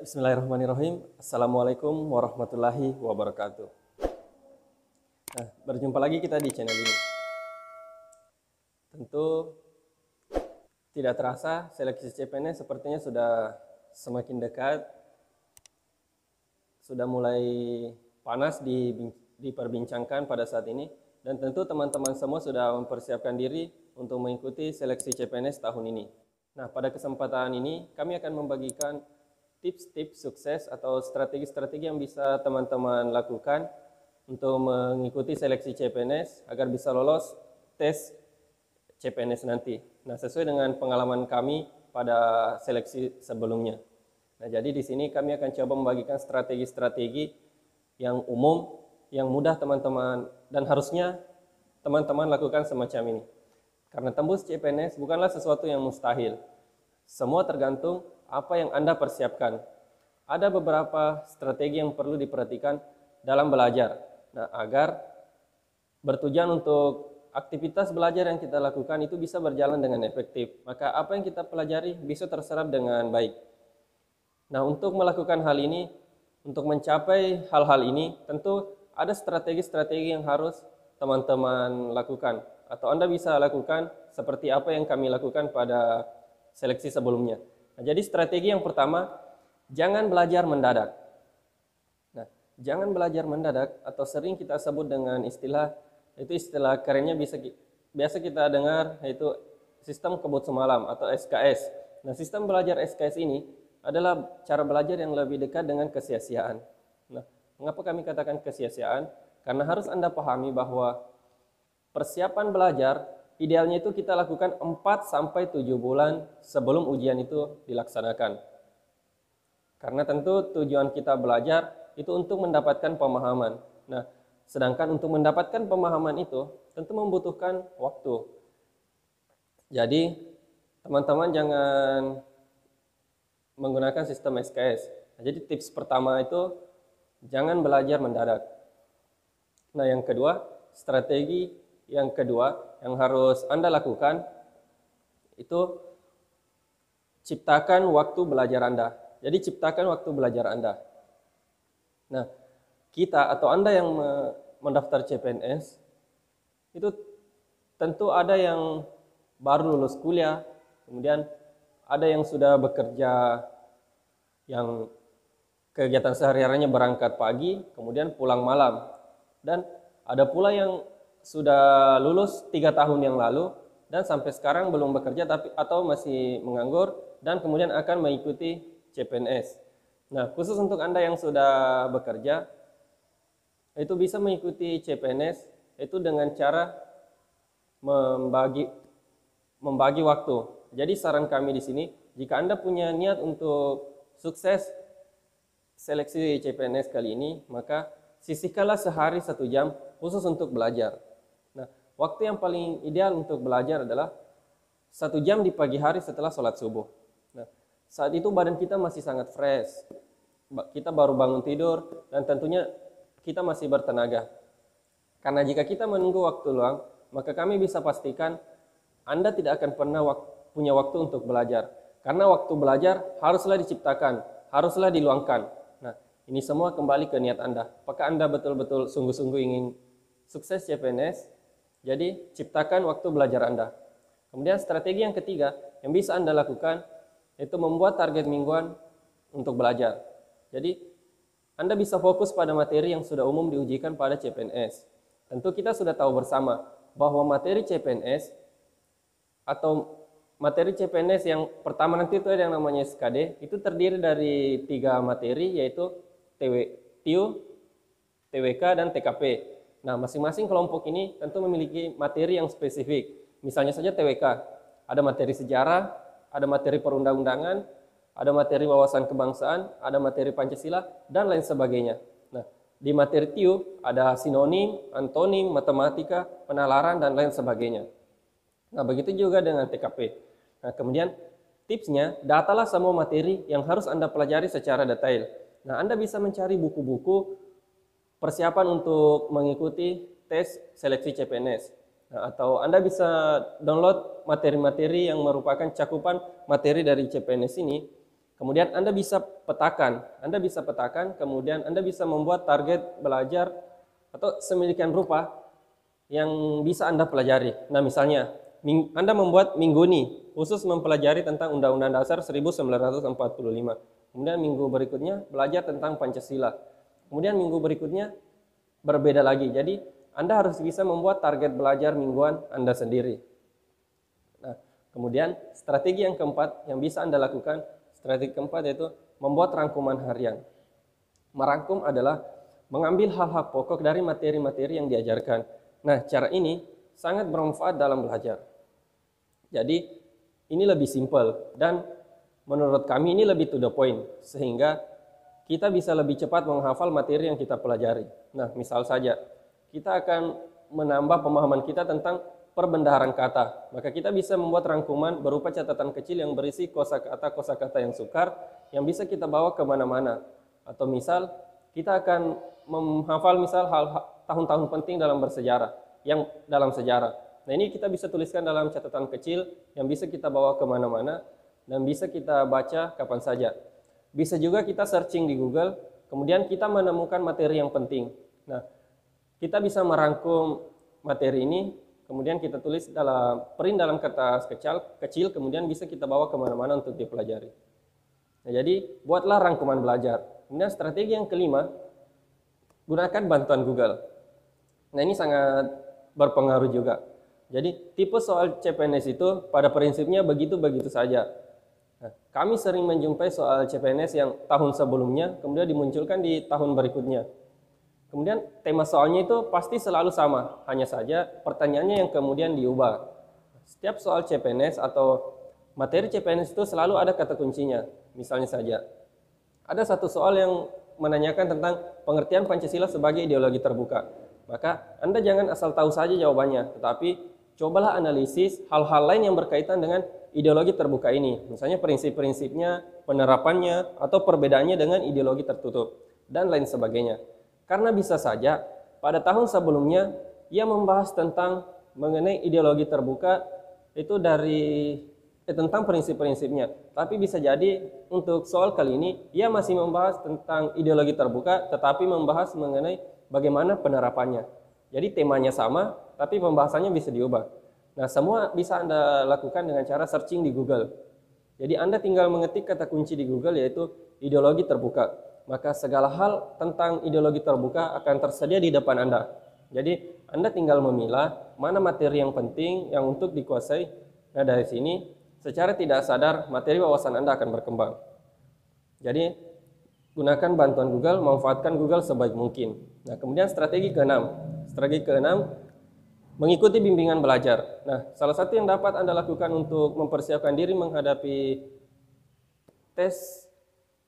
Bismillahirrahmanirrahim. Assalamualaikum warahmatullahi wabarakatuh. Nah, berjumpa lagi kita di channel ini. Tentu tidak terasa seleksi CPNS sepertinya sudah semakin dekat. Sudah mulai panas diperbincangkan pada saat ini. Dan tentu teman-teman semua sudah mempersiapkan diri untuk mengikuti seleksi CPNS tahun ini. Nah, pada kesempatan ini kami akan membagikan tips-tips sukses atau strategi-strategi yang bisa teman-teman lakukan untuk mengikuti seleksi CPNS agar bisa lolos tes CPNS nanti. Nah, sesuai dengan pengalaman kami pada seleksi sebelumnya. Nah, jadi di sini kami akan coba membagikan strategi-strategi yang umum, yang mudah teman-teman dan harusnya teman-teman lakukan semacam ini. Karena tembus CPNS bukanlah sesuatu yang mustahil. Semua tergantung apa yang Anda persiapkan. Ada beberapa strategi yang perlu diperhatikan dalam belajar. Nah, agar bertujuan untuk aktivitas belajar yang kita lakukan itu bisa berjalan dengan efektif. Maka apa yang kita pelajari bisa terserap dengan baik. Nah, untuk melakukan hal ini, untuk mencapai hal-hal ini, tentu ada strategi-strategi yang harus teman-teman lakukan. Atau Anda bisa lakukan seperti apa yang kami lakukan pada seleksi sebelumnya. Nah, jadi strategi yang pertama, jangan belajar mendadak. Nah, jangan belajar mendadak atau sering kita sebut dengan istilah, itu istilah kerennya biasa kita dengar, yaitu sistem kebut semalam atau SKS. Nah, sistem belajar SKS ini adalah cara belajar yang lebih dekat dengan kesia-siaan. Nah, mengapa kami katakan kesia-siaan? Karena harus Anda pahami bahwa persiapan belajar idealnya itu kita lakukan 4-7 bulan sebelum ujian itu dilaksanakan. Karena tentu tujuan kita belajar itu untuk mendapatkan pemahaman. Nah, sedangkan untuk mendapatkan pemahaman itu tentu membutuhkan waktu. Jadi, teman-teman jangan menggunakan sistem SKS. Nah, jadi tips pertama itu jangan belajar mendadak. Nah, yang kedua, strategi yang kedua yang harus Anda lakukan itu ciptakan waktu belajar Anda. Jadi ciptakan waktu belajar Anda. Nah, kita atau Anda yang mendaftar CPNS itu tentu ada yang baru lulus kuliah, kemudian ada yang sudah bekerja, yang kegiatan sehari-harinya berangkat pagi, kemudian pulang malam. Dan ada pula yang sudah lulus 3 tahun yang lalu dan sampai sekarang belum bekerja atau masih menganggur dan kemudian akan mengikuti CPNS. Nah, khusus untuk Anda yang sudah bekerja, itu bisa mengikuti CPNS itu dengan cara membagi waktu. Jadi saran kami di sini, jika Anda punya niat untuk sukses seleksi CPNS kali ini, maka sisihkanlah sehari 1 jam khusus untuk belajar. Nah, waktu yang paling ideal untuk belajar adalah 1 jam di pagi hari setelah sholat subuh. Nah, saat itu badan kita masih sangat fresh. Kita baru bangun tidur dan tentunya kita masih bertenaga. Karena jika kita menunggu waktu luang, maka kami bisa pastikan Anda tidak akan pernah punya waktu untuk belajar. Karena waktu belajar haruslah diciptakan, haruslah diluangkan. Nah, ini semua kembali ke niat Anda. Apakah Anda betul-betul sungguh-sungguh ingin sukses CPNS? Jadi, ciptakan waktu belajar Anda. Kemudian strategi yang ketiga yang bisa Anda lakukan itu membuat target mingguan untuk belajar. Jadi, Anda bisa fokus pada materi yang sudah umum diujikan pada CPNS. Tentu kita sudah tahu bersama bahwa materi CPNS atau materi CPNS yang pertama nanti itu ada yang namanya SKD, itu terdiri dari 3 materi yaitu TIU, TWK, dan TKP. Nah, masing-masing kelompok ini tentu memiliki materi yang spesifik. Misalnya saja TWK, ada materi sejarah, ada materi perundang-undangan, ada materi wawasan kebangsaan, ada materi Pancasila, dan lain sebagainya. Nah, di materi TIU ada sinonim, antonim, matematika, penalaran, dan lain sebagainya. Nah, begitu juga dengan TKP. Nah, kemudian tipsnya, datalah semua materi yang harus Anda pelajari secara detail. Nah, Anda bisa mencari buku-buku persiapan untuk mengikuti tes seleksi CPNS. Nah, atau Anda bisa download materi-materi yang merupakan cakupan materi dari CPNS ini Kemudian Anda bisa petakan, kemudian Anda bisa membuat target belajar atau semedemikian rupa yang bisa Anda pelajari. Nah, misalnya Anda membuat minggu ini khusus mempelajari tentang Undang-Undang Dasar 1945. Kemudian minggu berikutnya belajar tentang Pancasila. Kemudian minggu berikutnya berbeda lagi. Jadi Anda harus bisa membuat target belajar mingguan Anda sendiri. Nah, kemudian strategi yang keempat yang bisa Anda lakukan, strategi keempat yaitu membuat rangkuman harian. Merangkum adalah mengambil hal-hal pokok dari materi-materi yang diajarkan. Nah, cara ini sangat bermanfaat dalam belajar. Jadi, ini lebih simpel dan menurut kami ini lebih to the point, sehingga kita bisa lebih cepat menghafal materi yang kita pelajari. Nah, misal saja, kita akan menambah pemahaman kita tentang perbendaharaan kata. Maka kita bisa membuat rangkuman berupa catatan kecil yang berisi kosakata yang sukar yang bisa kita bawa kemana-mana. Atau misal kita akan menghafal misal hal tahun-tahun penting dalam bersejarah, dalam sejarah. Nah, ini kita bisa tuliskan dalam catatan kecil yang bisa kita bawa kemana-mana dan bisa kita baca kapan saja. Bisa juga kita searching di Google, kemudian kita menemukan materi yang penting. Nah, kita bisa merangkum materi ini, kemudian kita tulis print dalam kertas kecil, kemudian bisa kita bawa kemana-mana untuk dipelajari. Nah, jadi buatlah rangkuman belajar. Kemudian strategi yang kelima, gunakan bantuan Google. Nah, ini sangat berpengaruh juga. Jadi tipe soal CPNS itu pada prinsipnya begitu-begitu saja. Nah, kami sering menjumpai soal CPNS yang tahun sebelumnya, kemudian dimunculkan di tahun berikutnya. Kemudian tema soalnya itu pasti selalu sama, hanya saja pertanyaannya yang kemudian diubah. Setiap soal CPNS atau materi CPNS itu selalu ada kata kuncinya. Misalnya saja, ada satu soal yang menanyakan tentang pengertian Pancasila sebagai ideologi terbuka. Maka Anda jangan asal tahu saja jawabannya, tetapi cobalah analisis hal-hal lain yang berkaitan dengan ideologi terbuka ini. Misalnya prinsip-prinsipnya, penerapannya, atau perbedaannya dengan ideologi tertutup, dan lain sebagainya. Karena bisa saja pada tahun sebelumnya ia membahas tentang mengenai ideologi terbuka itu tentang prinsip-prinsipnya. Tapi bisa jadi untuk soal kali ini ia masih membahas tentang ideologi terbuka tetapi membahas mengenai bagaimana penerapannya. Jadi temanya sama tapi pembahasannya bisa diubah. Nah, semua bisa Anda lakukan dengan cara searching di Google. Jadi Anda tinggal mengetik kata kunci di Google yaitu ideologi terbuka. Maka segala hal tentang ideologi terbuka akan tersedia di depan Anda. Jadi Anda tinggal memilah mana materi yang penting yang untuk dikuasai. Nah, dari sini secara tidak sadar materi wawasan Anda akan berkembang. Jadi gunakan bantuan Google, manfaatkan Google sebaik mungkin. Nah, kemudian strategi keenam. Strategi keenam, mengikuti bimbingan belajar. Nah, salah satu yang dapat Anda lakukan untuk mempersiapkan diri menghadapi tes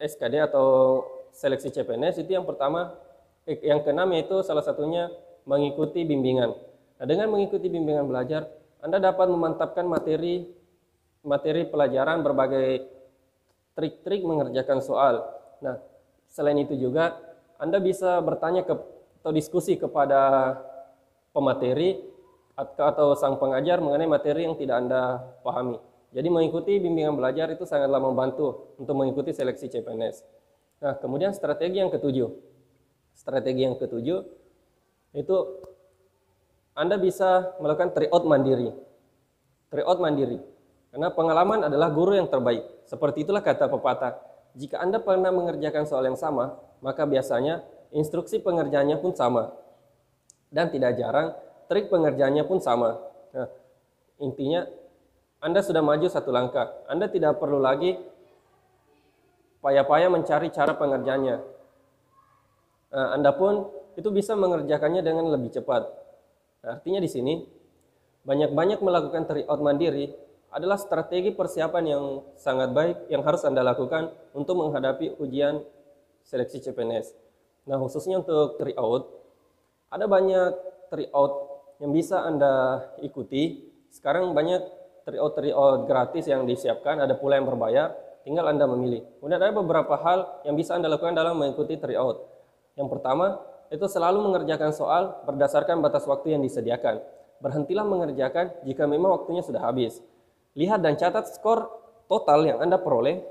SKD atau seleksi CPNS itu yang pertama, yang keenam yaitu salah satunya mengikuti bimbingan. Nah, dengan mengikuti bimbingan belajar, Anda dapat memantapkan materi pelajaran, berbagai trik-trik mengerjakan soal. Nah, selain itu juga Anda bisa bertanya atau diskusi kepada pemateri atau sang pengajar mengenai materi yang tidak Anda pahami. Jadi mengikuti bimbingan belajar itu sangatlah membantu untuk mengikuti seleksi CPNS. Nah, kemudian strategi yang ketujuh. Strategi yang ketujuh itu Anda bisa melakukan tryout mandiri. Tryout mandiri. Karena pengalaman adalah guru yang terbaik. Seperti itulah kata pepatah. Jika Anda pernah mengerjakan soal yang sama, maka biasanya instruksi pengerjaannya pun sama. Dan tidak jarang trik pengerjaannya pun sama. Nah, intinya Anda sudah maju satu langkah. Anda tidak perlu lagi payah-payah mencari cara pengerjaannya. Nah, Anda pun itu bisa mengerjakannya dengan lebih cepat. Nah, artinya di sini banyak-banyak melakukan tryout mandiri adalah strategi persiapan yang sangat baik yang harus Anda lakukan untuk menghadapi ujian seleksi CPNS. Nah, khususnya untuk tryout, ada banyak tryout yang bisa Anda ikuti. Sekarang banyak tryout gratis yang disiapkan, ada pula yang berbayar. Tinggal Anda memilih. Kemudian ada beberapa hal yang bisa Anda lakukan dalam mengikuti tryout. Yang pertama, itu selalu mengerjakan soal berdasarkan batas waktu yang disediakan. Berhentilah mengerjakan jika memang waktunya sudah habis. Lihat dan catat skor total yang Anda peroleh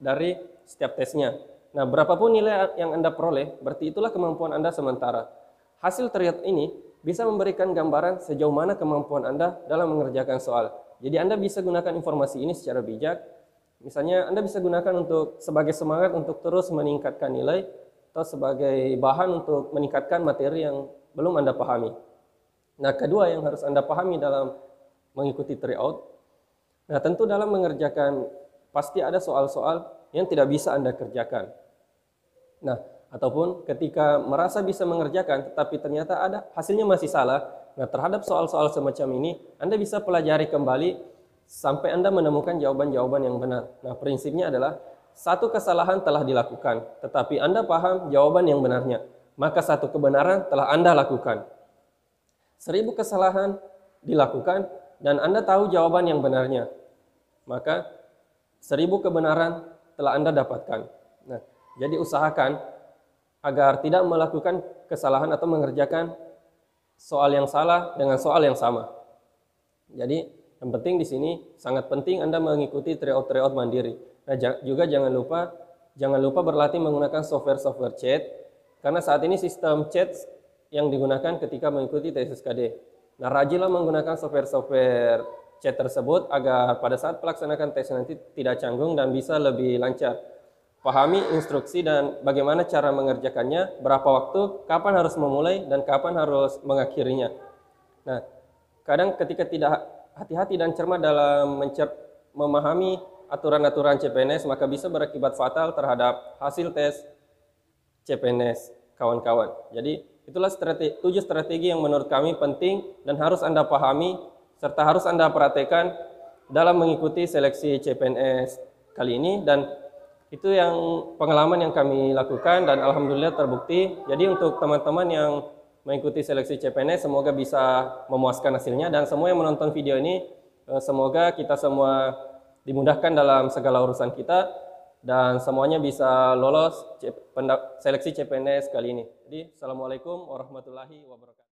dari setiap tesnya. Nah, berapapun nilai yang Anda peroleh, berarti itulah kemampuan Anda sementara. Hasil tryout ini bisa memberikan gambaran sejauh mana kemampuan Anda dalam mengerjakan soal. Jadi Anda bisa gunakan informasi ini secara bijak. Misalnya Anda bisa gunakan untuk sebagai semangat untuk terus meningkatkan nilai atau sebagai bahan untuk meningkatkan materi yang belum Anda pahami. Nah, kedua yang harus Anda pahami dalam mengikuti tryout, nah tentu dalam mengerjakan pasti ada soal-soal yang tidak bisa Anda kerjakan. Nah, ataupun ketika merasa bisa mengerjakan tetapi ternyata ada hasilnya masih salah. Nah, terhadap soal-soal semacam ini, Anda bisa pelajari kembali sampai Anda menemukan jawaban-jawaban yang benar. Nah, prinsipnya adalah satu kesalahan telah dilakukan, tetapi Anda paham jawaban yang benarnya, maka satu kebenaran telah Anda lakukan. 1000 kesalahan dilakukan dan Anda tahu jawaban yang benarnya, maka 1000 kebenaran telah Anda dapatkan. Nah, jadi usahakan agar tidak melakukan kesalahan atau mengerjakan soal yang salah dengan soal yang sama. Jadi yang penting di sini sangat penting Anda mengikuti tryout mandiri. Nah, juga jangan lupa berlatih menggunakan software chat, karena saat ini sistem chat yang digunakan ketika mengikuti tes SKD. Nah, rajinlah menggunakan software chat tersebut agar pada saat pelaksanaan tes nanti tidak canggung dan bisa lebih lancar. Pahami instruksi dan bagaimana cara mengerjakannya, berapa waktu, kapan harus memulai, dan kapan harus mengakhirinya. Nah, kadang ketika tidak hati-hati dan cermat dalam memahami aturan-aturan CPNS, maka bisa berakibat fatal terhadap hasil tes CPNS kawan-kawan. Jadi, itulah 7 strategi yang menurut kami penting dan harus Anda pahami, serta harus Anda praktekkan dalam mengikuti seleksi CPNS kali ini, dan itu yang pengalaman yang kami lakukan dan alhamdulillah terbukti. Jadi untuk teman-teman yang mengikuti seleksi CPNS semoga bisa memuaskan hasilnya, dan semua yang menonton video ini semoga kita semua dimudahkan dalam segala urusan kita dan semuanya bisa lolos seleksi CPNS kali ini. Jadi assalamualaikum warahmatullahi wabarakatuh.